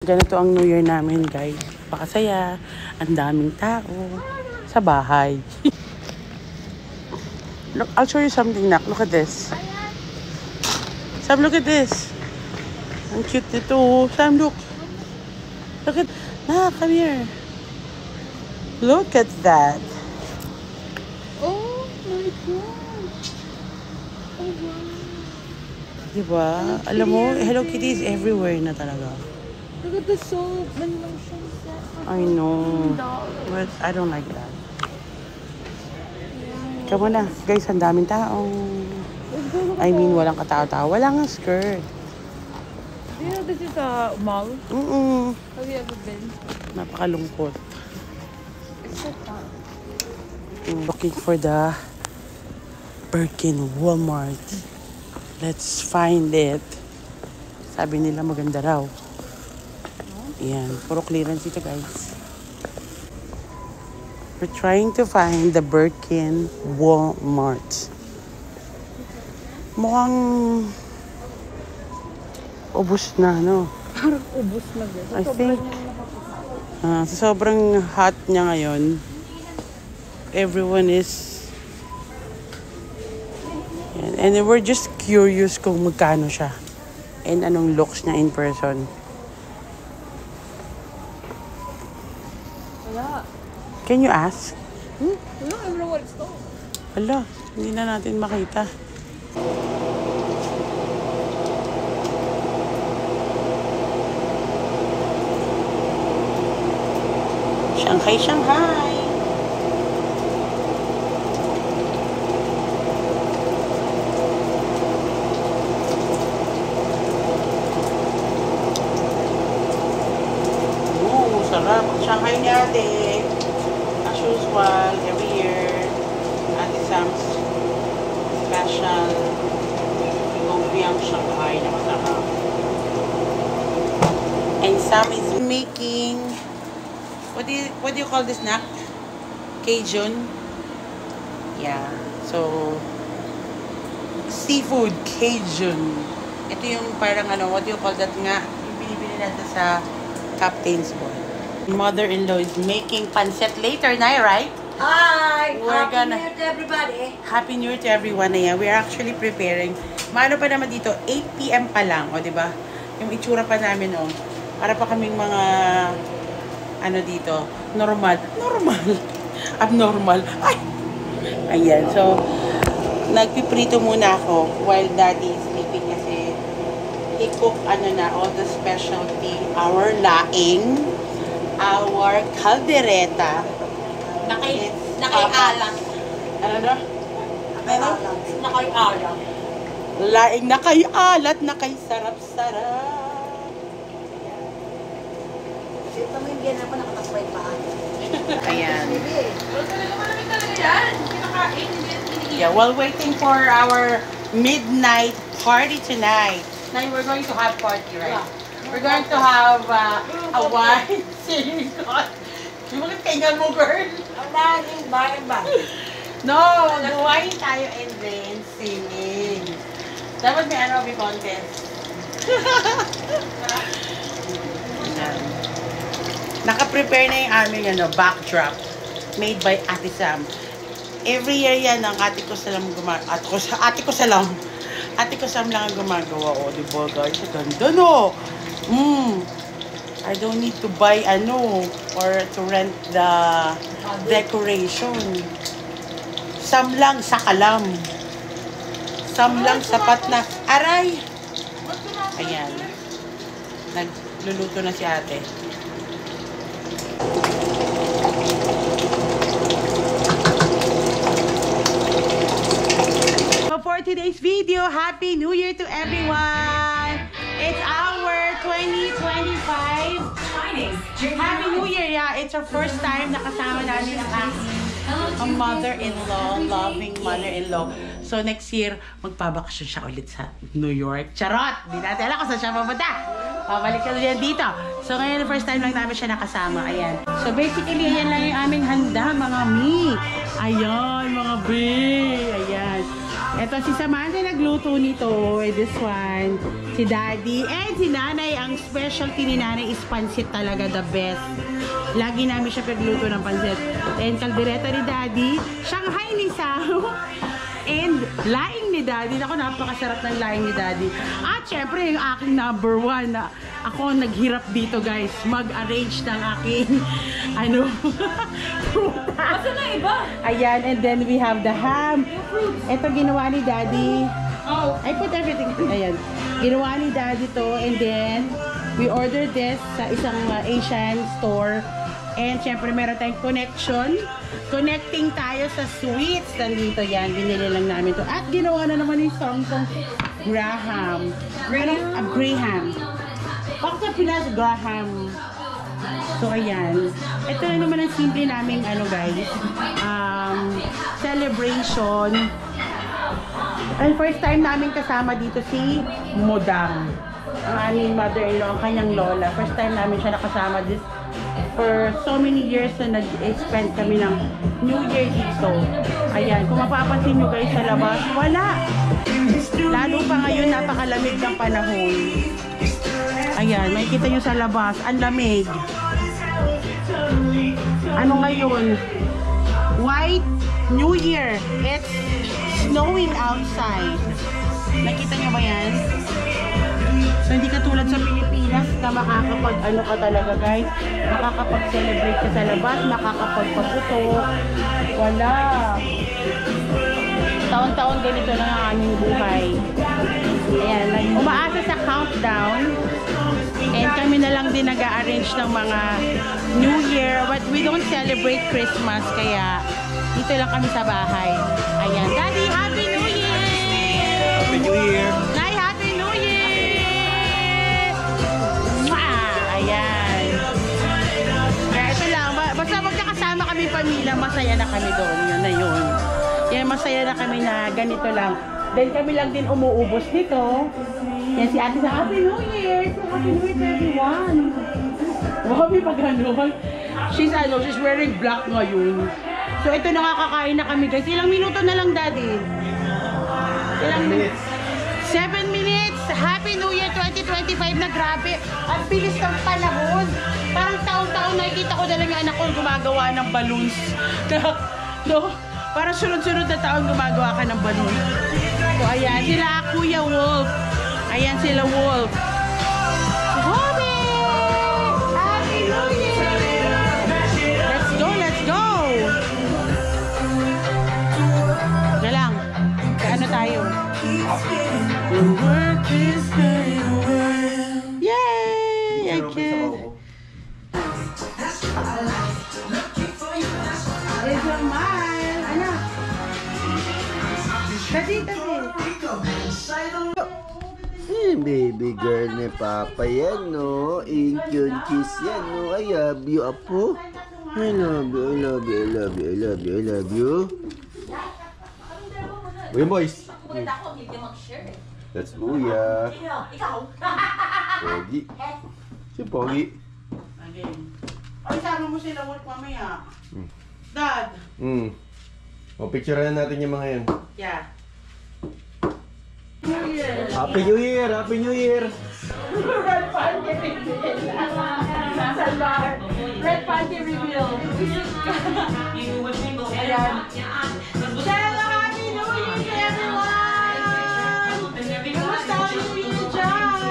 Ganito ang New Year namin, guys. Pakasaya. Ang daming tao. Sa bahay. Look, I'll show you something, Nak. Look at this. Sam, look at this. Ang cute nito. Sam, look. Look at... Nak, come here. Look at that. Oh my gosh. Oh wow. Diba? Alam mo, Hello Kitty is everywhere na talaga. Look at the soap. Man lotion set. I know. But I don't like that. Come on na. Guys, ang daming tao. I mean, walang katao-tao. Wala nga skirt. Do you know this is a mall? Have you ever been? Napakalungkot. It's so fun. I'm looking for the Birkin Walmart. Let's find it. Sabi nila maganda raw. Ayan, puro clearance ito, guys. We're trying to find the Birkin Walmart. Mukhang ubos na, no? Parang ubos na din. I think sa sobrang hot niya ngayon, everyone is and we're just curious kung magkano siya and anong looks niya in person. Wala. Can you ask? Wala, I don't know what it's called. Hala, hindi na natin makita. Shanghai, Shanghai. Ooh, sarap. Shanghai ni ate. As usual, every year. Ate Sam's special lumpiang Shanghai na masarap. And Sam is making what do you call this, Nak? Cajun? Yeah. So, seafood Cajun. Ito yung parang ano, what do you call that nga? Yung binibili natin sa Captain's Boy. Mother-in-law is making pancit later, Nay, right? Hi! Happy New Year to everybody! Happy New Year to everyone. Ayan, we're actually preparing. Maano pa naman dito, 8 PM pa lang, o diba? Yung itsura pa namin, o. Para pa kaming mga ano dito, normal, abnormal. Ay! Ayan, so, nagpiprito muna ako while Daddy is sleeping kasi i-cook all the specialty, our laing, our caldereta. Nakay-alang. Ano na? Nakay-alang. Laing nakay-alat, nakay-sarap-sarap. Ito mo yung gana pa nakatasway pa. Ayan. Yan. Yeah, while waiting for our midnight party tonight. Now we're going to have party, right? Yeah. We're going to have a wine singing con. Yung mga tinga mo, girl. Ang daming bayan ba? No, wine tayo and then singing. Dapat may aerobic contest. Naka-prepare na yung aming backdrop made by Ate Sam. Every year yan ang Ate ko Sam lang ang gumagawa. O, di ba guys? Ganda, no? I don't need to buy or to rent the decoration. Sam lang sa kalam. Sam lang sapat na. Aray! Ayan. Nagluluto na si ate. For today's video, Happy New Year to everyone! It's our 2025 Happy New Year! Yeah, it's our first time nakasama namin ang mother-in-law, loving mother-in-law. So next year, magpabakasyon siya ulit sa New York. Charot! Di natin alam kung saan siya mapunta. Pabalik siya ulit dito. So ngayon, first time lang namin siya nakasama. Ayan. So basically, ayan lang yung aming handa, mga mi. Ayan, mga bi. Ayan. Ito si Samantha nagluto nito. This one. Si Daddy. And si Nanay. Ang specialty ni Nanay is pansit talaga. The best. Lagi namin siya pagluto ng pansit. And kaldereta ni Daddy. Shanghai ni Sao. And laing ni Daddy. Ako, napakasarap ng laing ni Daddy. At syempre, yung aking number 1 na ako naghirap dito, guys. Mag-arrange ng aking prutas. Asa na iba? Ayan, and then we have the ham. Ito ginawa ni Daddy. Oh. I put everything. Ayan. Ginawa ni Daddy to, and then we ordered this sa isang Asian store. And syempre meron tayong connection. Connecting tayo sa sweets. Nandito yan. Binili lang namin to. At ginawa na naman ni Samsung Graham. Graham. Bakit sa Pilas Graham? So ayan. Ito na naman ang simple naming guys. Celebration. And first time namin kasama dito si Modang. Ang aming mother-in-law, ang kanyang lola. First time namin siya nakasama this for so many years na nag-spend kami ng New Year dito. Ayan, kung mapapansin nyo guys sa labas, wala. Lalo pa ngayon, napakalamig ng panahon. Ayan, makikita nyo sa labas, ang lamig. Ano ngayon? White New Year. It's snowing outside. Nakita nyo ba yan? So, hindi katulad sa Pilipinas na makakapag-ano ka talaga guys. Makakapag-celebrate ka sa labas, makakapag-paputo. Wala. Taon-taon ganito lang ang aming buhay. Ayan, umaasa sa countdown. And kami na lang din nag-a-arrange ng mga New Year. But we don't celebrate Christmas, kaya dito lang kami sa bahay. Ayan. Daddy, Happy New Year! Happy New Year! Nay, Happy New Year! Mwah! Ayan. Kaya ito lang. Basta magkakasama kami pamilya, masaya na kami doon. Yun na yun. Yan, masaya na kami na ganito lang. Then kami lang din umuubos nito. Yan si ate sa Happy New Year! Happy New Year to everyone! Wow, may pag-ganon. She's wearing black ngayon. So ito nakakakain na kami guys. Ilang minuto na lang daddy? Ilang minutes? 7 minutes! Happy New Year 2025 na grabe! Ang bilis ng panahon! Parang taon-taon nakikita ko na lang yung anak ko gumagawa ng balloons. No? Parang sunod-sunod na taon gumagawa ka ng balloons. So ayan, sila Kuya Wolf. Ayan sila Wolf. Hobe! Happy New Year! Let's go, let's go! Na lang. Kaano tayo? Yay! I can. It's a mile. Ano? Tadi. Baby girl ni Papa yan, no? Ink yun, kiss yan, no? I love you, apo. I love you, I love you, I love you, I love you, I love you. Uy, boys. That's Uya. Pogi. Si Pogi. Again. Ay, sama mo sila Wolf mamaya. Dad. O, picturean natin yung mga yan. Yeah. Happy New Year! Happy New Year! Red Panty reveal. Red Panty reveal. Ayan. Hello, Happy New Year to everyone! Kumusta ang New Year dyan?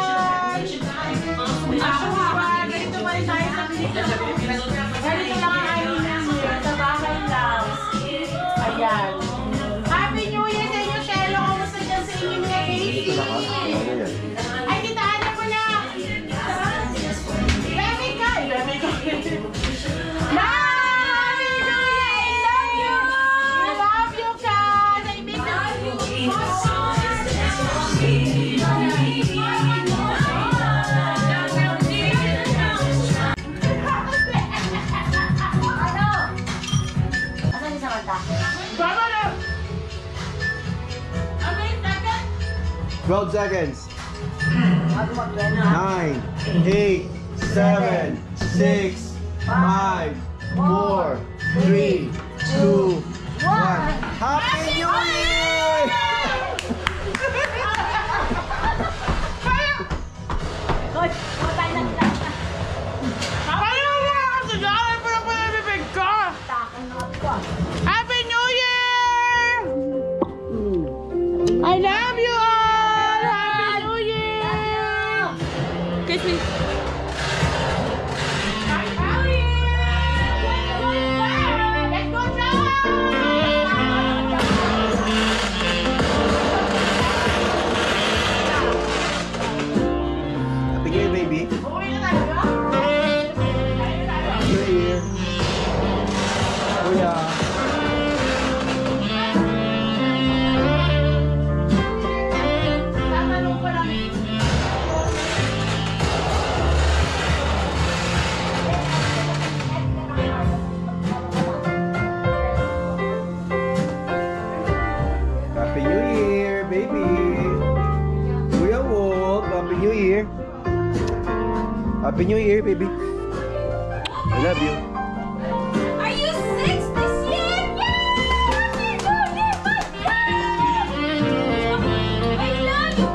Ganito ba tayo sa Pilipinas? Ganito lang ang aming New Year. Sa bahay lang. Ayan. Happy New Year sa inyo, Shelo. Kumusta dyan sa inyo, Casey? Ay, kitaan na mo na! Lemmy ka! Lemmy ka! Happy New Year! I love you! I love you, Kat! I miss you! Ano? Asan si Samantha? Baba na! 12 seconds. Bago mag-gana. 9, 8, 7, 6, 5, 4, 3, 2, 1. Happy New Year! Happy New Year! I love you all! Happy New Year! Kiss me. Let's go, Happy New Year, baby. Happy New Year. Kuya. Happy New Year, baby. Kuya Wolf, Happy New Year. Happy New Year, baby. I love you. Are you 6 this year? Yay! I love you.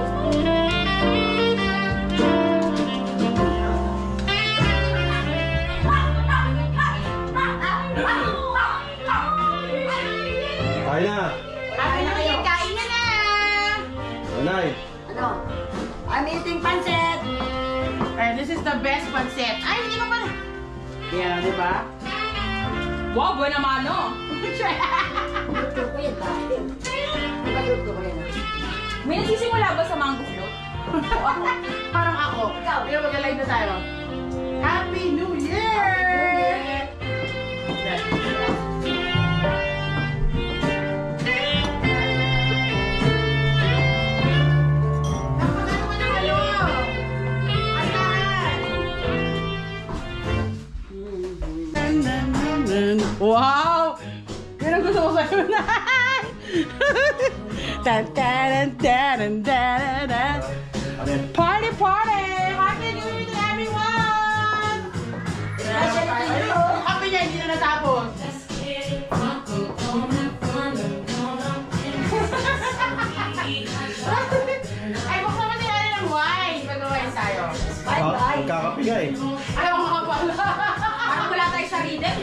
Kain na. Happy New Year! Kain na na! Nanay. Ano? I'm eating pancit. And this is the best pancit. Ay, hindi ko pala. Yeah, di ba? Wow, buwan naman, no? Luto ko yan, dahil. Diba luto ko yan? May nagsisimula ba sa mango float? Parang ako. Ikaw. Kaya mag-live na tayo. Happy New Year! Wow! Yan ang gusto ko sa'yo na! Party, party! Happy New Year to everyone! Happy niya, hindi na natapos. Ay, buksan mo sila ng wine. Mag-wine tayo. Bye-bye. Magkakapi nga eh. Ayaw ko kapala. Parang wala tayo sa rhythm.